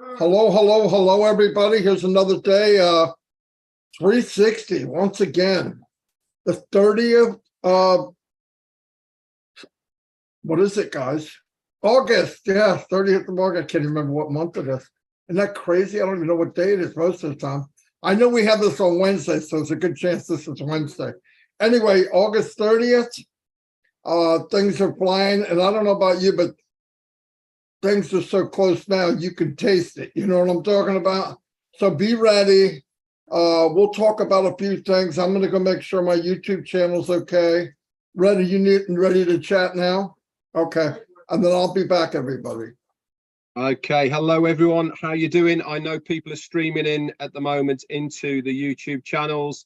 Hello, everybody. Here's another day. 360 once again. The 30th of what is it, guys? August. Yeah, 30th of August. I can't remember what month it is. Isn't that crazy? I don't even know what day it is most of the time. I know we have this on Wednesday, so there's a good chance this is Wednesday. Anyway, August 30th. Things are flying, and I don't know about you, but things are so close now, you can taste it. You know what I'm talking about? So be ready. We'll talk about a few things. I'm going to go make sure my YouTube channel's okay. Ready to chat now? Okay. And then I'll be back, everybody. Okay. Hello, everyone. How you doing? I know people are streaming in at the moment into the YouTube channels.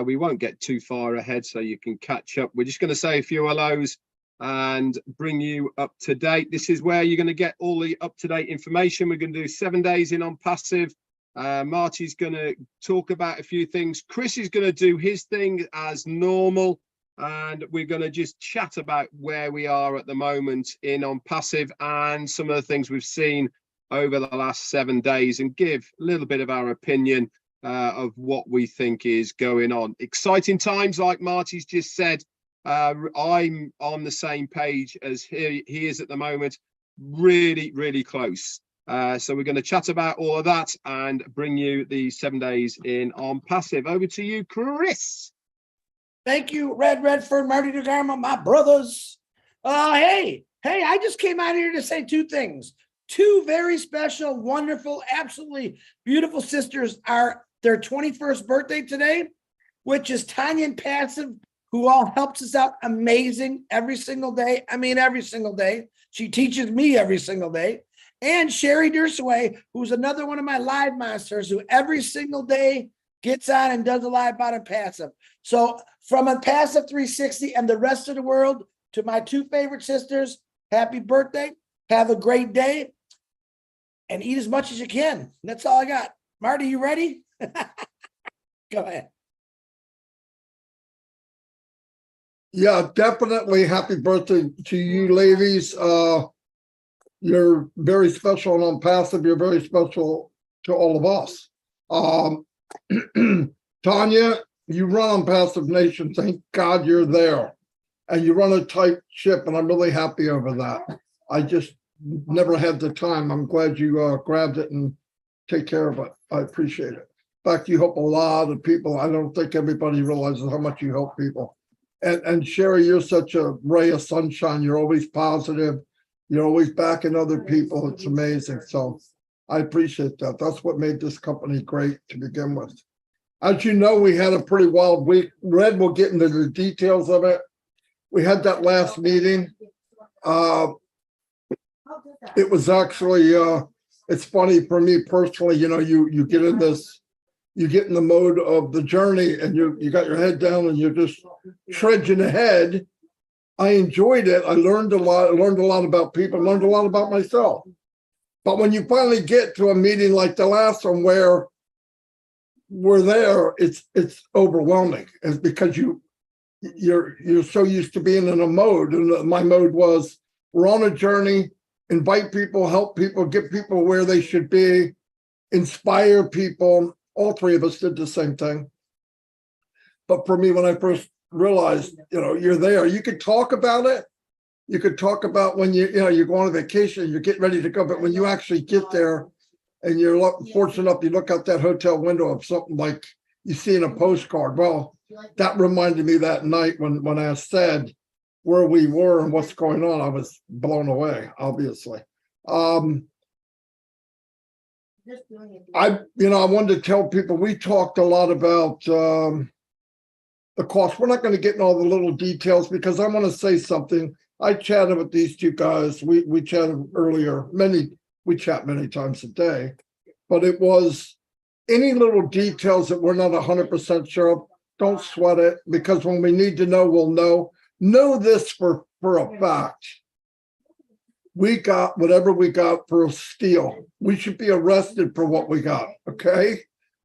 We won't get too far ahead, so you can catch up. We're just going to say a few hellos and bring you up to date. This is where you're going to get all the up-to-date information. We're going to do 7 days in on passive. Marty's going to talk about a few things. Chris is going to do his thing as normal, and we're going to just chat about where we are at the moment in on passive and some of the things we've seen over the last 7 days and give a little bit of our opinion of what we think is going on. Exciting times, like Marty's just said. I'm on the same page as he is at the moment, really close. So we're going to chat about all of that and bring you the 7 days in on passive. Over to you, Chris. Thank you, Redford, Marty DeGarmo, my brothers. Hey, I just came out here to say two things. Two very special, wonderful, absolutely beautiful sisters are their 21st birthday today, which is Tanya and Passive, who all helps us out amazing every single day. I mean, every single day. She teaches me every single day. And Sherry Dursaway, who's another one of my live masters, who every single day gets on and does a live about a passive. So from a passive 360 and the rest of the world to my two favorite sisters, happy birthday. Have a great day and eat as much as you can. That's all I got. Marty, you ready? Go ahead. Yeah, definitely happy birthday to you, ladies. You're very special and on passive. You're very special to all of us. Tanya, you run on Passive Nation. Thank God you're there. And you run a tight ship, and I'm really happy over that. I just never had the time. I'm glad you grabbed it and take care of it. I appreciate it. In fact, you help a lot of people. I don't think everybody realizes how much you help people. And Sherry, you're such a ray of sunshine. You're always positive. You're always backing other people. It's amazing. So I appreciate that. That's what made this company great to begin with. As you know, we had a pretty wild week. Red will get into the details of it. We had that last meeting. It was actually, it's funny for me personally, you know, you get in this, you get in the mode of the journey and you got your head down and you're just trudging ahead. I enjoyed it. I learned a lot. I learned a lot about people, learned a lot about myself. But when you finally get to a meeting like the last one where we're there, it's overwhelming. It's because you're so used to being in a mode. And my mode was, we're on a journey, invite people, help people, get people where they should be, inspire people. All three of us did the same thing. But for me, when I first realized, you know, you're there, you could talk about it. You could talk about when you go on a vacation, you're getting ready to go. But when you actually get there and you're fortunate enough, you look out that hotel window of something like you see in a postcard. Well, that reminded me that night when I said where we were and what's going on, I was blown away, obviously. I wanted to tell people, we talked a lot about the cost. We're not going to get in all the little details because I want to say something. I chatted with these two guys. We chatted earlier. We chat many times a day, but it was any little details that we're not 100% sure of. Don't sweat it, because when we need to know, we'll know. Know this for a fact. We got whatever we got for a steal. We should be arrested for what we got. Okay.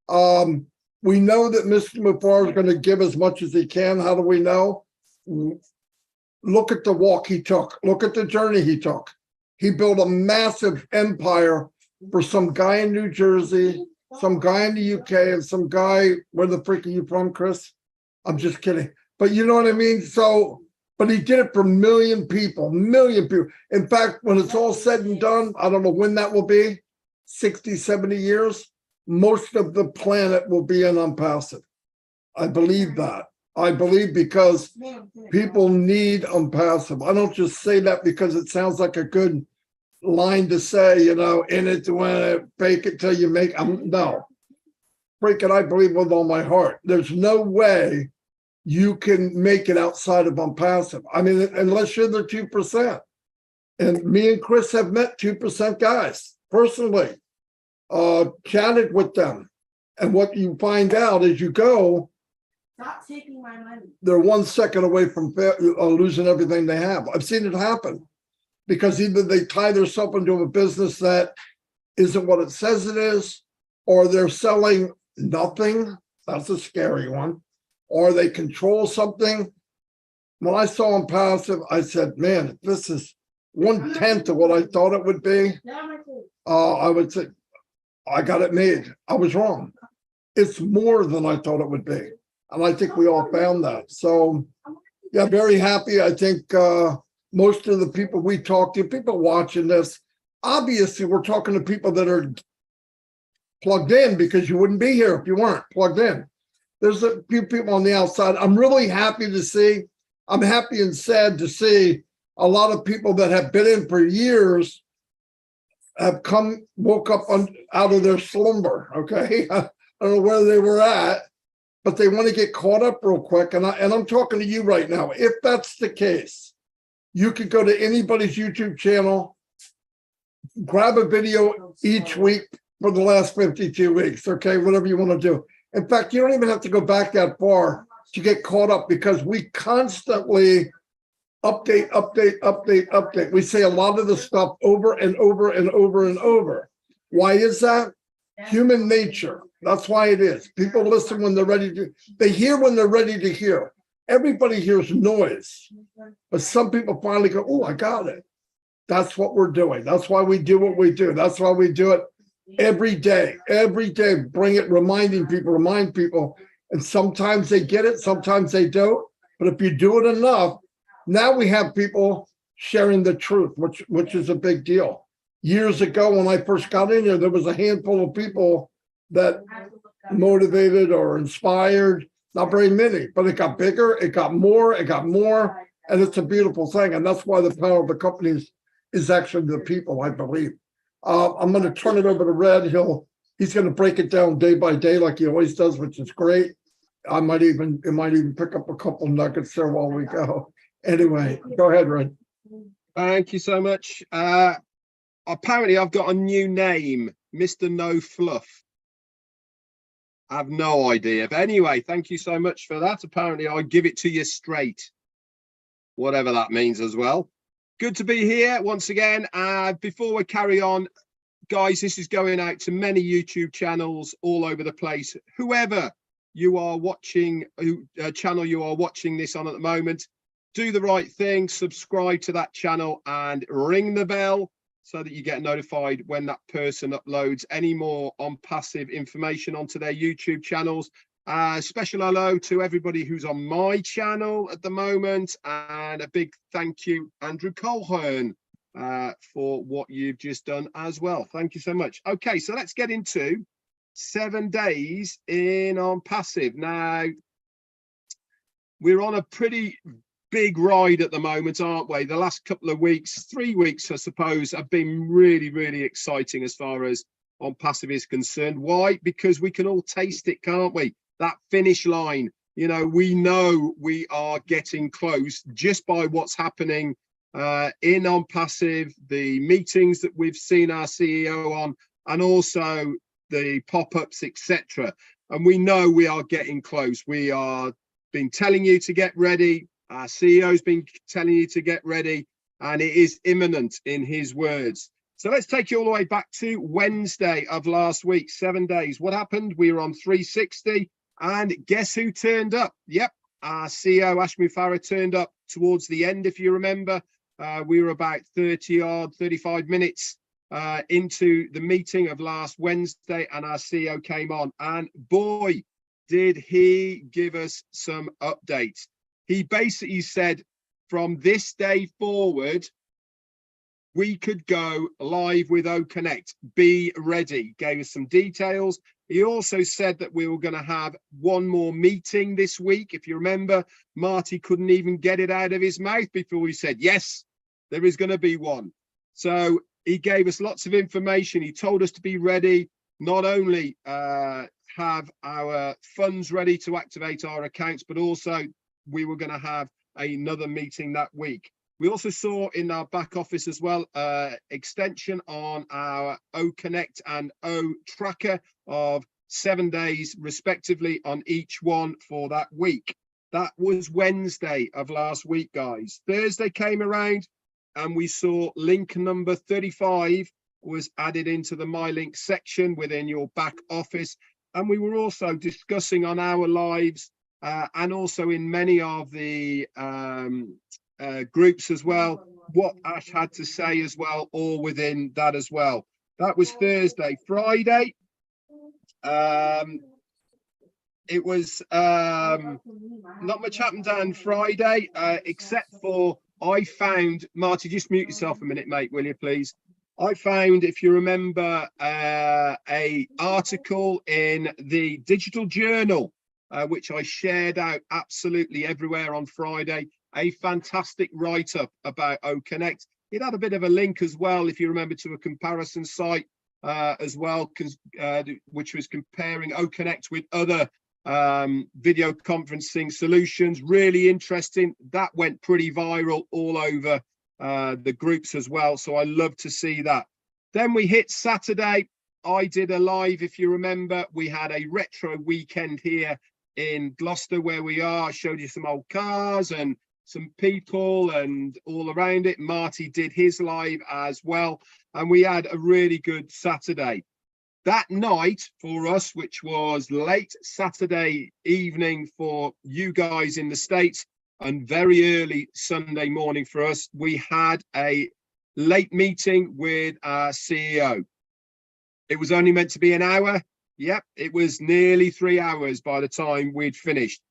We know that Mr. Mufar is going to give as much as he can. How do we know? Look at the walk he took. Look at the journey he took. He built a massive empire for some guy in New Jersey, some guy in the UK, and some guy, where the freak are you from, Chris? I'm just kidding. But you know what I mean? So, but he did it for million people. In fact, when it's all said and done, I don't know when that will be, 60, 70 years, most of the planet will be in Unpassive. I believe that. I believe because people need Unpassive. I don't just say that because it sounds like a good line to say, you know, in it to win it, fake it till you make. No, freaking, I believe with all my heart. There's no way you can make it outside of Unpassive. I mean, unless you're the 2%. And me and Chris have met 2% guys personally, chatted with them. And what you find out as you go, Stop taking my money. they're 1 second away from losing everything they have. I've seen it happen because either they tie themselves into a business that isn't what it says it is, or they're selling nothing. That's a scary one. Or they control something. When I saw Unpassive, I said, man, this is 1/10 of what I thought it would be. I would say, I got it made. I was wrong. It's more than I thought it would be. And I think we all found that. So, yeah, very happy. I think most of the people we talk to, people watching this, obviously we're talking to people that are plugged in because you wouldn't be here if you weren't plugged in. There's a few people on the outside. I'm really happy to see. I'm happy and sad to see a lot of people that have been in for years have woke up out of their slumber. Okay. I don't know where they were at, but they want to get caught up real quick. And I'm talking to you right now. If that's the case, you could go to anybody's YouTube channel, grab a video each week for the last 52 weeks. Okay. Whatever you want to do. In fact, you don't even have to go back that far to get caught up because we constantly update. We say a lot of the stuff over and over and over and over. Why is that? Human nature. That's why it is. People listen when they're ready to, they hear when they're ready to hear. Everybody hears noise, but some people finally go, oh, I got it. That's what we're doing. That's why we do what we do. That's why we do it every day, bring it, remind people. And sometimes they get it, sometimes they don't. But if you do it enough, now we have people sharing the truth, which is a big deal. Years ago, when I first got in here, there was a handful of people that motivated or inspired, not very many, but it got bigger, it got more, and it's a beautiful thing. And that's why the power of the companies is actually the people, I believe. I'm going to turn it over to Red. He's going to break it down day by day like he always does, which is great. It might even pick up a couple nuggets there while we go. Anyway, go ahead, Red. Thank you so much. Apparently, I've got a new name, Mr. No Fluff. I have no idea. But anyway, thank you so much for that. Apparently, I give it to you straight, whatever that means as well. Good to be here once again. Before we carry on, guys, this is going out to many YouTube channels all over the place. Whoever you are watching, channel you are watching this on at the moment, do the right thing, subscribe to that channel and ring the bell so that you get notified when that person uploads any more Unpassive information onto their YouTube channels. Special hello to everybody who's on my channel at the moment, and a big thank you, Andrew Colhern, for what you've just done as well. Thank you so much. Okay, so let's get into 7 days in Unpassive. Now, we're on a pretty big ride at the moment, aren't we? The last couple of weeks, 3 weeks, I suppose, have been really, really exciting as far as Unpassive is concerned. Why? Because we can all taste it, can't we? That finish line, you know we are getting close just by what's happening in Unpassive, the meetings that we've seen our CEO on, and also the pop-ups, etc. And we know we are getting close. We are been telling you to get ready. Our CEO's been telling you to get ready, and it is imminent in his words. So let's take you all the way back to Wednesday of last week, 7 days. What happened? We were on 360, and guess who turned up? Yep, our CEO, Ashmi Farah, turned up towards the end, if you remember. We were about 35 minutes into the meeting of last Wednesday, and our CEO came on, and boy, did he give us some updates. He basically said from this day forward, we could go live with OConnect. Be ready. Gave us some details. He also said that we were going to have one more meeting this week. If you remember, Marty couldn't even get it out of his mouth before he said, yes, there is going to be one. So he gave us lots of information. He told us to be ready, not only have our funds ready to activate our accounts, but also we were going to have another meeting that week. We also saw in our back office as well, extension on our OConnect and O tracker of 7 days respectively on each one for that week. That was Wednesday of last week, guys. Thursday came around and we saw link number 35 was added into the MyLink section within your back office. And we were also discussing on our lives and also in many of the groups as well, what Ash had to say as well, all within that as well. That was Thursday. Friday, it was not much happened on Friday, except for I found, Marty, just mute yourself a minute, mate, will you please? I found, if you remember, a article in the Digital Journal, which I shared out absolutely everywhere on Friday. A fantastic write-up about OConnect. It had a bit of a link as well, if you remember, to a comparison site as well, which was comparing OConnect with other video conferencing solutions. Really interesting. That went pretty viral all over the groups as well. So I love to see that. Then we hit Saturday. I did a live, if you remember. We had a retro weekend here in Gloucester where we are. I showed you some old cars and some people and all around it. Marty did his live as well, and we had a really good Saturday. That night for us, which was late Saturday evening for you guys in the States and very early Sunday morning for us, we had a late meeting with our CEO. It was only meant to be an hour. Yep, it was nearly 3 hours by the time we'd finished.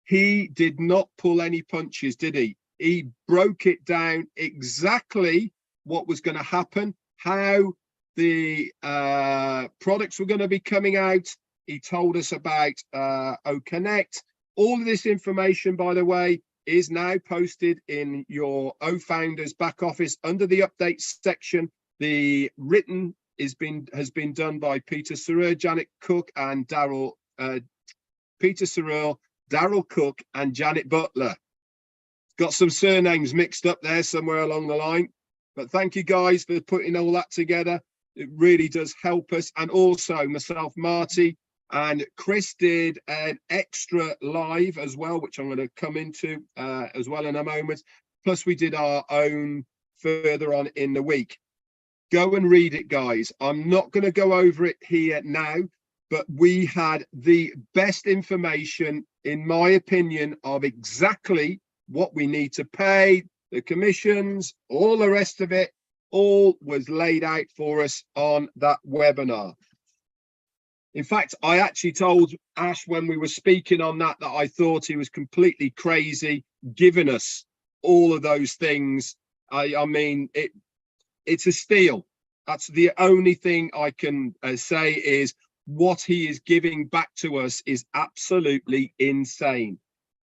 He did not pull any punches, did he? He broke it down exactly what was going to happen, how the products were going to be coming out. He told us about OConnect. All of this information, by the way, is now posted in your OFounders back office under the updates section. The written has been done by Peter Searle, Janet Cook, and Daryl. Peter Searle, Daryl Cook, and Janet Butler. Got some surnames mixed up there somewhere along the line, but thank you guys for putting all that together. It really does help us. And also myself, Marty, and Chris did an extra live as well, which I'm going to come into as well in a moment. Plus we did our own further on in the week. Go and read it, guys. I'm not going to go over it here now, but we had the best information, in my opinion, of exactly what we need to pay, the commissions, all the rest of it, all was laid out for us on that webinar. In fact, I actually told Ash when we were speaking on that I thought he was completely crazy giving us all of those things. I mean, it's a steal. That's the only thing I can say is what he is giving back to us is absolutely insane.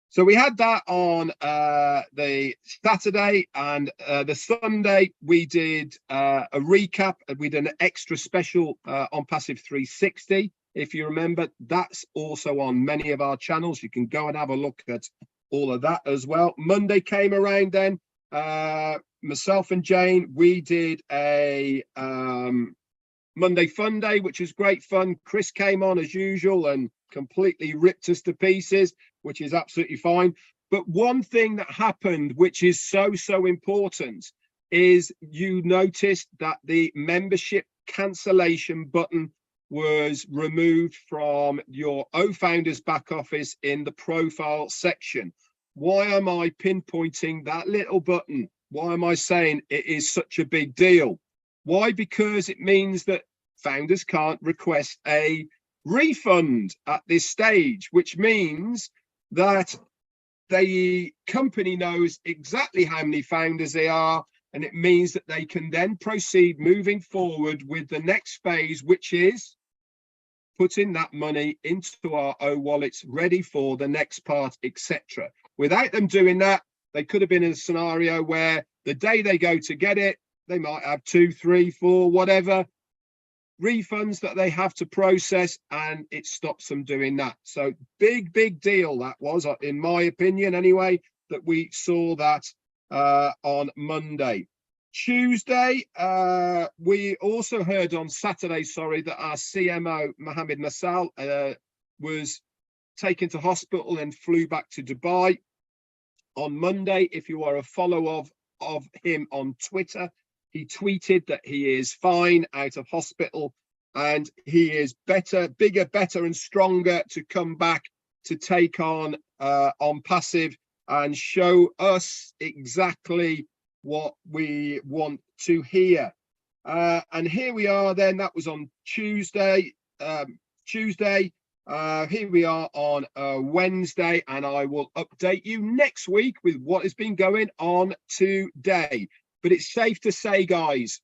So we had that on the Saturday, and the Sunday we did a recap. We did an extra special on Passive 360. If you remember, that's also on many of our channels. You can go and have a look at all of that as well. Monday came around then. Myself and Jane, we did a Monday Fun Day, which was great fun. Chris came on as usual and completely ripped us to pieces, which is absolutely fine. But one thing that happened, which is so important, is you noticed that the membership cancellation button was removed from your OFounders back office in the profile section. Why am I pinpointing that little button? Why am I saying it is such a big deal? Why? Because it means that founders can't request a refund at this stage, which means that the company knows exactly how many founders they are, and it means that they can then proceed moving forward with the next phase, which is putting that money into our wallets ready for the next part, etc. Without them doing that, they could have been in a scenario where the day they go to get it, they might have 2, 3, 4, whatever refunds that they have to process, and it stops them doing that. So big deal that was, in my opinion anyway, that we saw that on Monday. Tuesday, we also heard on Saturday, that our CMO Mohammed Nassal was taken to hospital and flew back to Dubai. On Monday, if you are a follower of him on Twitter, he tweeted that he is fine out of hospital and he is better, bigger, better and stronger to come back to take on Passive and show us exactly what we want to hear. And here we are then. That was on Tuesday. Here we are on Wednesday, and I will update you next week with what has been going on today. But it's safe to say, guys,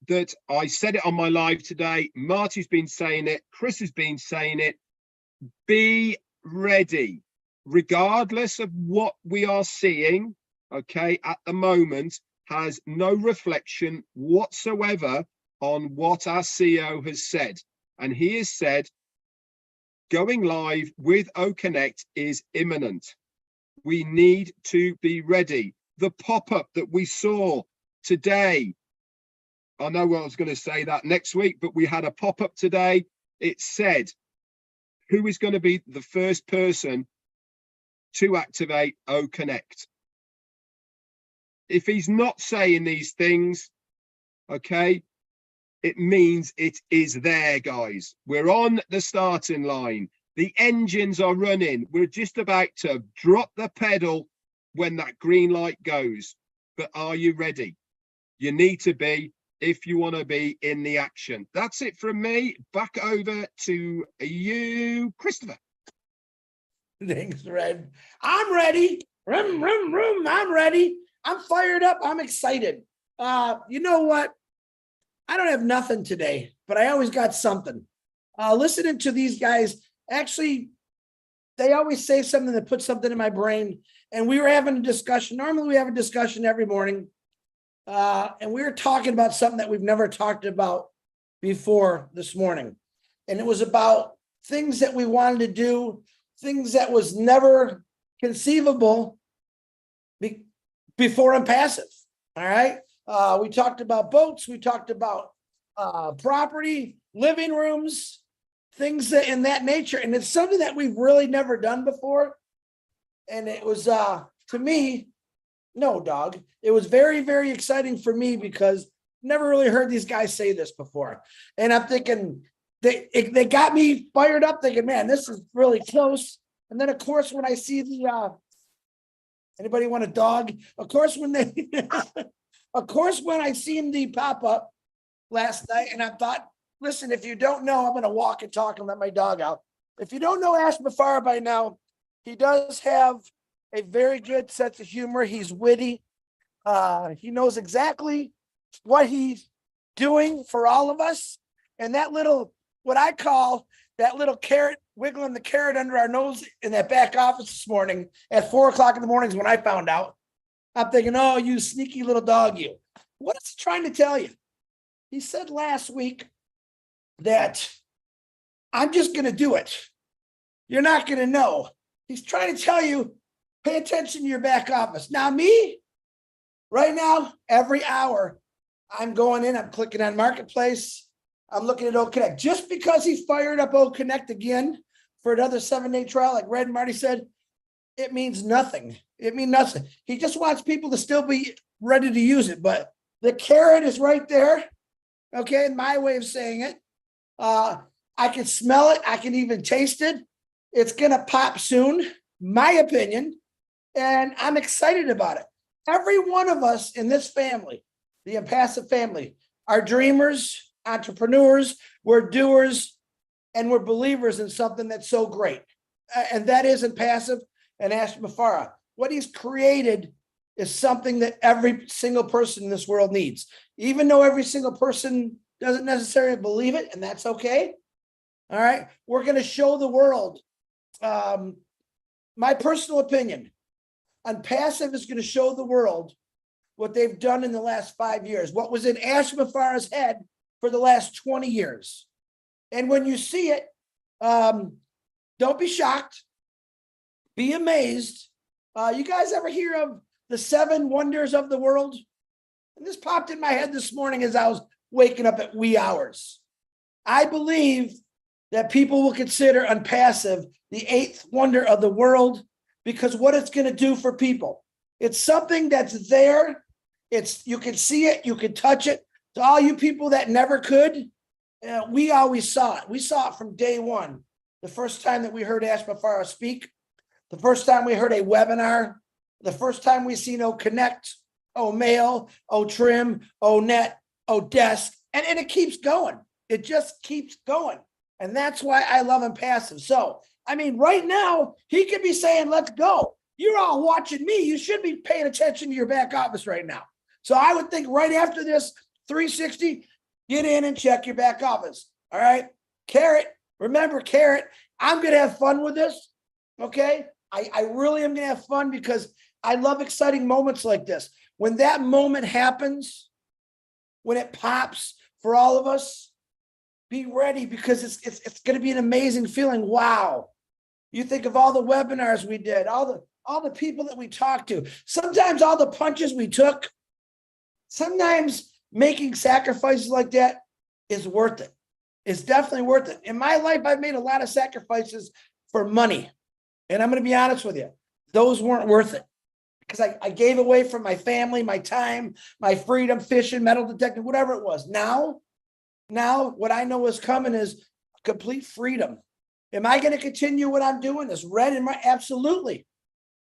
that I said it on my live today. Marty's been saying it. Chris has been saying it. Be ready, regardless of what we are seeing, okay, at the moment, has no reflection whatsoever on what our CEO has said. And he has said going live with OConnect is imminent. We need to be ready. The pop-up that we saw today, I know I was going to say that next week, but we had a pop-up today. It said, who is going to be the first person to activate OConnect? If he's not saying these things, okay, it means it is there, guys. We're on the starting line. The engines are running. We're just about to drop the pedal when that green light goes. But are you ready? You need to be if you want to be in the action. That's it from me. Back over to you, Christopher. Thanks, Red. I'm ready. I'm ready. I'm fired up. I'm excited. You know what? I don't have nothing today, but I always got something. Listening to these guys, actually, they always say something that puts something in my brain. And we were having a discussion. Normally, we have a discussion every morning. And we were talking about something that we've never talked about before this morning. And it was about things that we wanted to do, things that was never conceivable before I'm passive. All right. We talked about boats. We talked about property, living rooms, things that in that nature. And it's something that we've really never done before. And it was, to me, no, dog. It was very, very exciting for me because never really heard these guys say this before. And I'm thinking they got me fired up thinking, man, this is really close. And then, of course, when I see the, anybody want a dog? Of course, when I seen the pop up last night and I thought, listen, if you don't know, I'm going to walk and talk and let my dog out. If you don't know Ash Mafar by now, he does have a very good sense of humor. He's witty. He knows exactly what he's doing for all of us. And that little, what I call that little carrot, wiggling the carrot under our nose in that back office this morning at 4:00 in the mornings when I found out, I'm thinking, oh, you sneaky little dog, you. What is he trying to tell you? He said last week that I'm just going to do it. You're not going to know. He's trying to tell you, pay attention to your back office. Now, me, right now, every hour, I'm going in, I'm clicking on Marketplace. I'm looking at OConnect. Just because he fired up OConnect again for another 7-day trial, like Red and Marty said, it means nothing. It means nothing. He just wants people to still be ready to use it. But the carrot is right there. Okay, my way of saying it. I can smell it. I can even taste it. It's going to pop soon, my opinion. And I'm excited about it. Every one of us in this family, the Impassive family, are dreamers, entrepreneurs, we're doers, and we're believers in something that's so great. And that isn't passive and Ashton Mafara. What he's created is something that every single person in this world needs, even though every single person doesn't necessarily believe it, and that's okay. All right. We're going to show the world. My personal opinion on passive is going to show the world what they've done in the last 5 years, what was in Ashton Mafara's head for the last 20 years. And when you see it, don't be shocked, be amazed. You guys ever hear of the 7 wonders of the world? And this popped in my head this morning as I was waking up at wee hours. I believe that people will consider unpassive the 8th wonder of the world because what it's going to do for people. It's something that's there. You can see it, you can touch it. To all you people that never could, we always saw it. We saw it from day one. The first time that we heard Ash Mafara speak, the first time we heard a webinar, the first time we seen Connect, Mail, Trim, Net, Desk, and it keeps going. It just keeps going. And that's why I love him passive. So, I mean, right now, he could be saying, let's go. You're all watching me. You should be paying attention to your back office right now. So I would think right after this 360, get in and check your back office. All right. Carrot. Remember, Carrot, I'm going to have fun with this. Okay. I really am going to have fun because I love exciting moments like this. When that moment happens, when it pops for all of us, be ready because it's going to be an amazing feeling. Wow. You think of all the webinars we did, all the people that we talked to, sometimes all the punches we took, sometimes making sacrifices like that is worth it. It's definitely worth it. In my life, I've made a lot of sacrifices for money. And I'm going to be honest with you, those weren't worth it because I gave away from my family, my time, my freedom, fishing, metal detecting, whatever it was. Now, what I know is coming is complete freedom. Am I going to continue what I'm doing? Is red in my absolutely.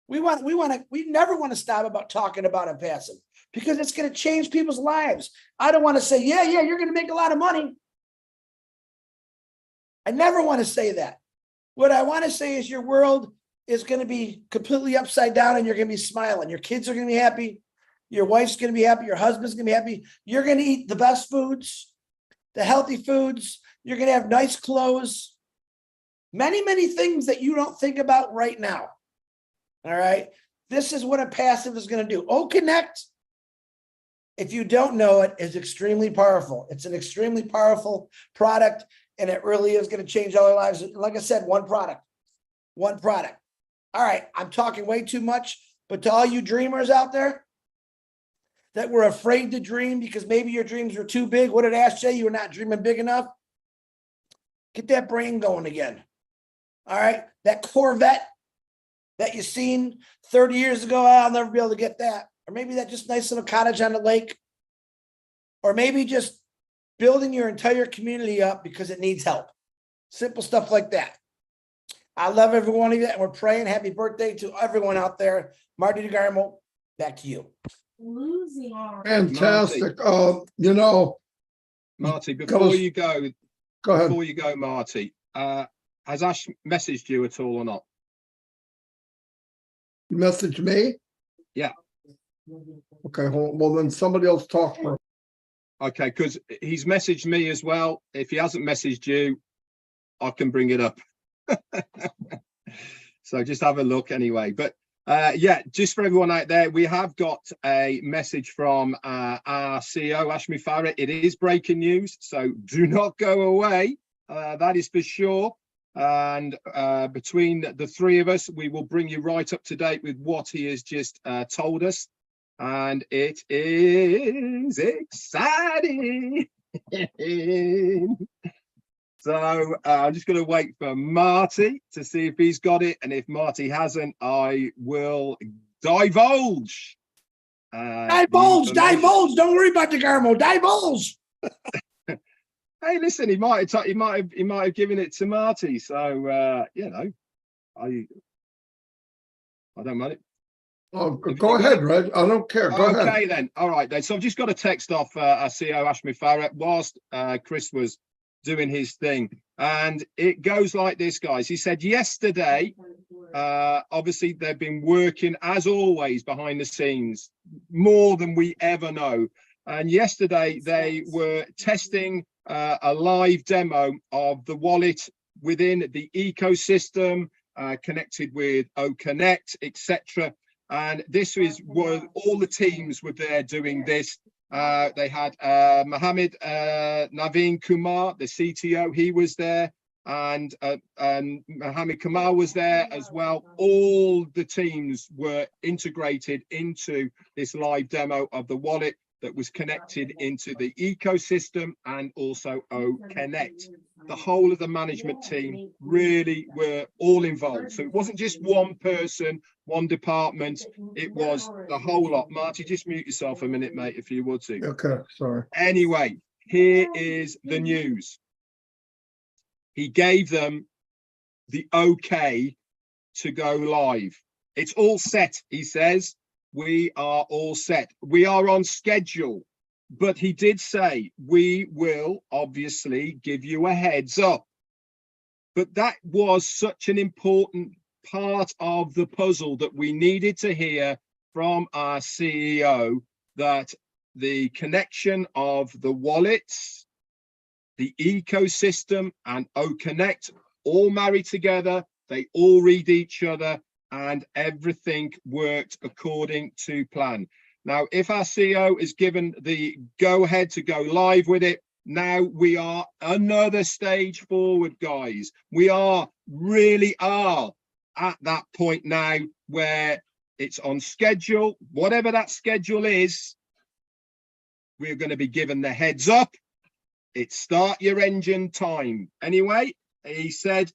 We never want to stop about talking about it passive because it's going to change people's lives. I don't want to say, yeah, you're going to make a lot of money. I never want to say that. What I want to say is your world is going to be completely upside down and you're going to be smiling. Your kids are going to be happy. Your wife's going to be happy. Your husband's going to be happy. You're going to eat the best foods, the healthy foods. You're going to have nice clothes. Many, many things that you don't think about right now. All right. This is what a passive is going to do. Connect, if you don't know it, is extremely powerful. It's an extremely powerful product, and it really is going to change all our lives. Like I said, one product. All right. I'm talking way too much, but to all you dreamers out there that were afraid to dream because maybe your dreams were too big, what did Ash say? You were not dreaming big enough. Get that brain going again. All right. That Corvette that you seen 30 years ago, I'll never be able to get that. Or maybe that just nice little cottage on the lake. Or maybe just building your entire community up because it needs help. Simple stuff like that. I love every one of you, and we're praying happy birthday to everyone out there. Marty DeGarmo, back to you. Losing all right. Fantastic. Marty, before you go, ahead. Marty, has Ash messaged you at all or not? You message me? Yeah. Okay, well then somebody else talk for. Okay, because he's messaged me as well. If he hasn't messaged you, I can bring it up. So just have a look anyway. But yeah, just for everyone out there, we have got a message from our CEO, Ash Mafara. It is breaking news, so do not go away. That is for sure. And between the three of us, we will bring you right up to date with what he has just told us. And it is exciting. So I'm just going to wait for Marty to see if he's got it. And if Marty hasn't, I will divulge. Divulge. Don't worry about the Garmo. Divulge. Hey, listen, he might have given it to Marty. So I don't mind it. Oh, go ahead, Red. I don't care. Go ahead. Okay, then. All right, then. So I've just got a text off our CEO, Ashmi Farah, whilst Chris was doing his thing. And it goes like this, guys. He said yesterday, obviously, they've been working, as always, behind the scenes, more than we ever know. And yesterday, they were testing a live demo of the wallet within the ecosystem, connected with OConnect, etc. And this was all the teams were there doing this. They had Mohammed Naveen Kumar, the CTO, he was there, and Mohammed Kamal was there as well. All the teams were integrated into this live demo of the wallet that was connected into the ecosystem and also OConnect. The whole of the management team really were all involved. So it wasn't just one person, one department, it was the whole lot. Marty, just mute yourself a minute, mate, if you would to. Okay, sorry. Anyway, here is the news. He gave them the okay to go live. It's all set, he says. We are all set. We are on schedule. But he did say, we will obviously give you a heads up. But that was such an important part of the puzzle that we needed to hear from our CEO, that the connection of the wallets, the ecosystem, and OConnect all marry together. They all read each other, and everything worked according to plan. Now, if our CEO is given the go-ahead to go live with it, now we are another stage forward, guys. We really are at that point now where it's on schedule. Whatever that schedule is, we're going to be given the heads up. It's start your engine time. Anyway, he said,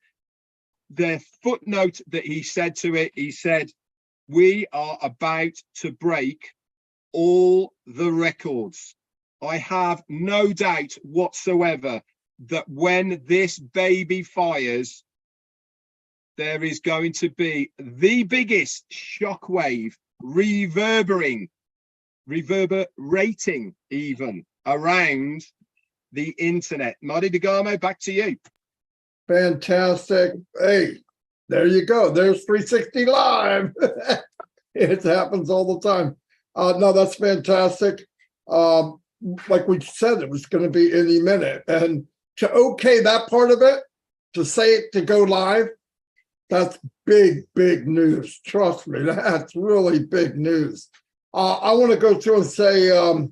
the footnote that he said to it, he said, we are about to break all the records. I have no doubt whatsoever that when this baby fires, there is going to be the biggest shockwave reverberating even around the internet. Marty DeGarmo, back to you. Fantastic. Hey, there you go. There's 360 Live. It happens all the time. No, that's fantastic. Like we said, it was going to be any minute. And to okay that part of it, to say it, to go live, that's big, big news. Trust me, that's really big news. I want to go through and say I'm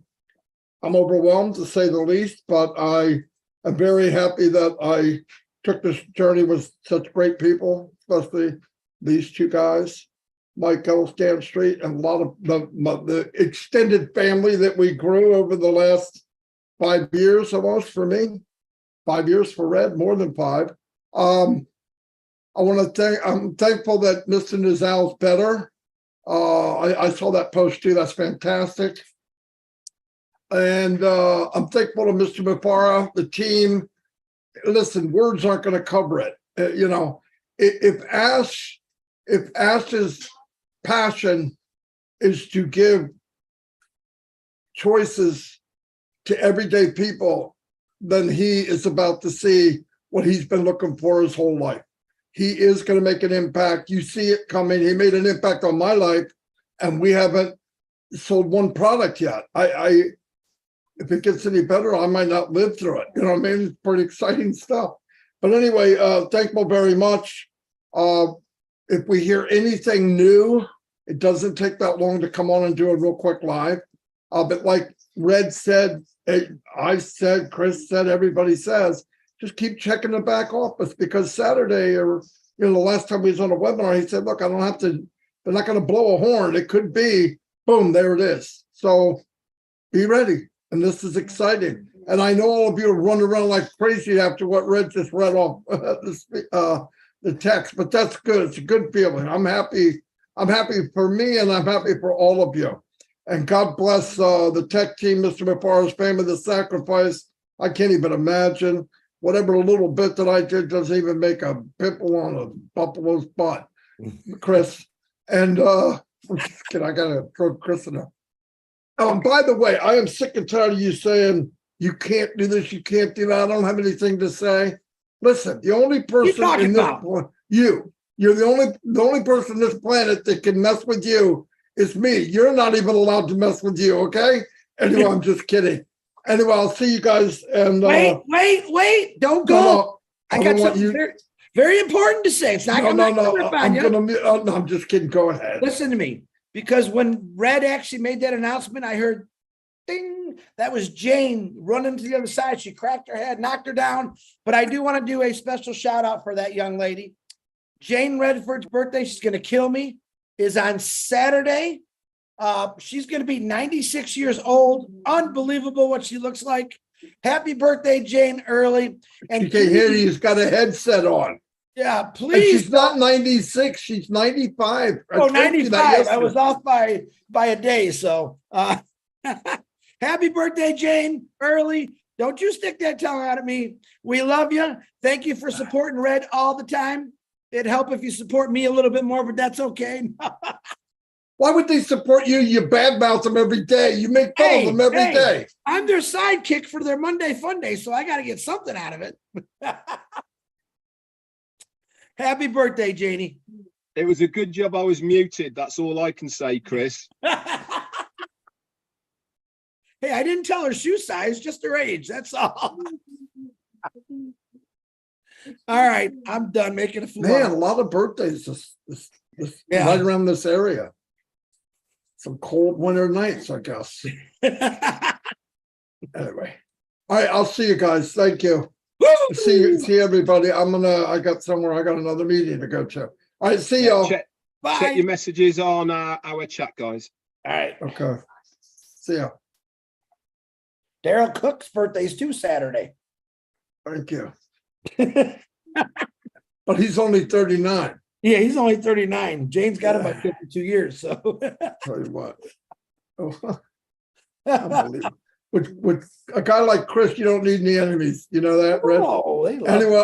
overwhelmed, to say the least, but I am very happy that I took this journey with such great people, especially these two guys, Mike Stan Street, and a lot of the extended family that we grew over the last 5 years, almost for me. 5 years for Red, more than 5. I'm thankful that Mr. Nizal's better. I saw that post too. That's fantastic. And I'm thankful to Mr. Mufara, the team. Listen, words aren't going to cover it. If Ash's passion is to give choices to everyday people, then he is about to see what he's been looking for his whole life. He is going to make an impact. You see it coming. He made an impact on my life, and we haven't sold one product yet. If it gets any better, I might not live through it. You know what I mean? It's pretty exciting stuff. But anyway, thankful very much. If we hear anything new, it doesn't take that long to come on and do a real quick live. But like Red said, I said, Chris said, everybody says, just keep checking the back office, because Saturday, or the last time we was on a webinar, he said, look, I don't have to, they're not going to blow a horn. It could be, boom, there it is. So be ready. And this is exciting. And I know all of you are running around like crazy after what Red just read off the text, but that's good. It's a good feeling. I'm happy. I'm happy for me, and I'm happy for all of you. And God bless the tech team, Mr. Mufara's family, the sacrifice. I can't even imagine. Whatever little bit that I did doesn't even make a pimple on a buffalo's butt, Chris. And I'm just kidding. I gotta throw Chris in there. By the way, I am sick and tired of you saying you can't do this, you can't do that. I don't have anything to say. Listen, the only person talking in this about? you're the only person on this planet that can mess with you is me. You're not even allowed to mess with you, okay? Anyway, I'm just kidding. Anyway, I'll see you guys and wait, don't go. no, I I got don't want something you. very, very important to say. It's not No, I'm no, not gonna no. rip on I'm you. gonna. No, I'm just kidding. Go ahead. Listen to me, because when Red actually made that announcement, I heard ding. That was Jane running to the other side. She cracked her head, knocked her down. But I do want to do a special shout out for that young lady. Jane Redford's birthday, she's going to kill me, is on Saturday. She's going to be 96 years old. Unbelievable what she looks like. Happy birthday, Jane, early. And She can't hear you. He's got a headset on. yeah, And please. she's not 96. She's 95. Oh, 95. I was off by a day. So happy birthday, Jane, early. Don't you stick that tongue out at me. We love you. Thank you for supporting Red all the time. It'd help if you support me a little bit more, but that's okay. Why would they support you? You badmouth them every day. You make fun of them every day. I'm their sidekick for their Monday Fun Day, so I got to get something out of it. Happy birthday, Janie. It was a good job I was muted. That's all I can say, Chris. Hey, I didn't tell her shoe size, just her age. That's all. All right, I'm done making a fool. Man, a lot of birthdays right around this area. Some cold winter nights, I guess. Anyway, all right, I'll see you guys. Thank you. See everybody. I got another meeting to go to. All right, see y'all. Check your messages on our chat, guys. All right. Okay. See ya. Daryl Cook's birthday's too Saturday. Thank you. But he's only 39. Yeah, he's only 39. Jane's got about 52 years. So Tell you what. Oh, unbelievable. With a guy like Chris, you don't need any enemies. You know that, Red? oh, they love Anyway,